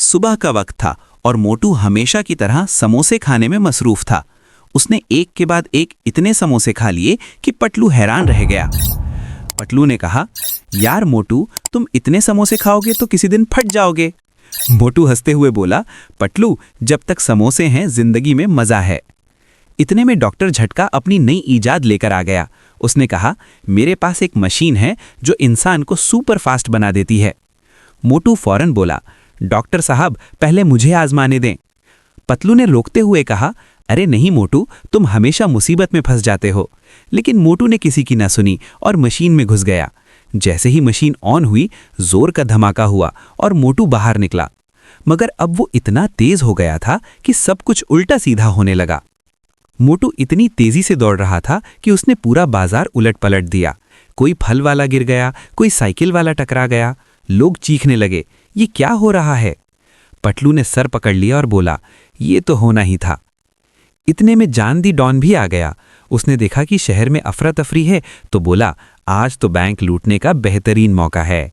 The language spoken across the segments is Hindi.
सुबह का वक्त था और मोटू हमेशा की तरह समोसे खाने में मसरूफ था। उसने एक के बाद एक इतने समोसे खा लिए कि पटलू हैरान रह गया। पटलू ने कहा, यार मोटू, तुम इतने समोसे खाओगे तो किसी दिन फट जाओगे। मोटू हंसते हुए बोला, पटलू, जब तक समोसे हैं जिंदगी में मजा है। इतने में डॉक्टर झटका अपनी नई ईजाद लेकर आ गया। उसने कहा, मेरे पास एक मशीन है जो इंसान को सुपर फास्ट बना देती है। मोटू फौरन बोला, डॉक्टर साहब, पहले मुझे आजमाने दें। पतलू ने रोकते हुए कहा, अरे नहीं मोटू, तुम हमेशा मुसीबत में फंस जाते हो। लेकिन मोटू ने किसी की ना सुनी और मशीन में घुस गया। जैसे ही मशीन ऑन हुई, जोर का धमाका हुआ और मोटू बाहर निकला। मगर अब वो इतना तेज हो गया था कि सब कुछ उल्टा सीधा होने लगा। मोटू इतनी तेजी से दौड़ रहा था कि उसने पूरा बाजार उलट पलट दिया। कोई फल वाला गिर गया, कोई साइकिल वाला टकरा गया। लोग चीखने लगे, ये क्या हो रहा है? पटलू ने सर पकड़ लिया और बोला, ये तो होना ही था। इतने में जान दी डॉन भी आ गया। उसने देखा कि शहर में अफरा तफरी है तो बोला, आज तो बैंक लूटने का बेहतरीन मौका है।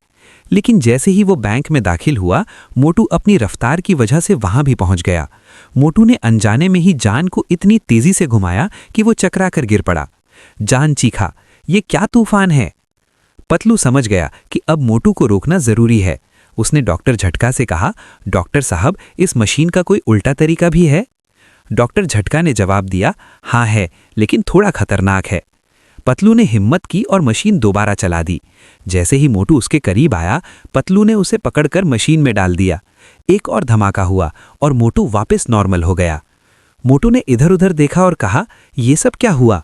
लेकिन जैसे ही वो बैंक में दाखिल हुआ, मोटू अपनी रफ्तार की वजह से वहां भी पहुंच गया। मोटू ने अनजाने में ही जान को इतनी तेजी से घुमाया कि वो चकरा कर गिर पड़ा। जान चीखा, ये क्या तूफान है? पतलू समझ गया कि अब मोटू को रोकना जरूरी है। उसने डॉक्टर झटका से कहा, डॉक्टर साहब, इस मशीन का कोई उल्टा तरीका भी है? डॉक्टर झटका ने जवाब दिया, हाँ है, लेकिन थोड़ा खतरनाक है। पतलू ने हिम्मत की और मशीन दोबारा चला दी। जैसे ही मोटू उसके करीब आया, पतलू ने उसे पकड़कर मशीन में डाल दिया। एक और धमाका हुआ और मोटू वापस नॉर्मल हो गया। मोटू ने इधर उधर देखा और कहा, ये सब क्या हुआ?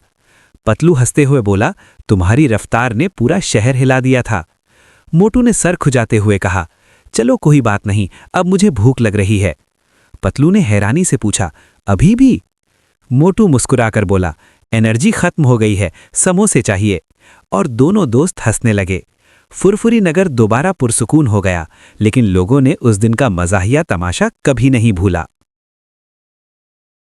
पतलू हंसते हुए बोला, तुम्हारी रफ्तार ने पूरा शहर हिला दिया था। मोटू ने सर खुजाते हुए कहा, चलो कोई बात नहीं, अब मुझे भूख लग रही है। पतलू ने हैरानी से पूछा, अभी भी? मोटू मुस्कुराकर बोला, एनर्जी खत्म हो गई है, समोसे चाहिए। और दोनों दोस्त हंसने लगे। फुरफुरी नगर दोबारा पुरसुकून हो गया, लेकिन लोगों ने उस दिन का मज़ाहिया तमाशा कभी नहीं भूला।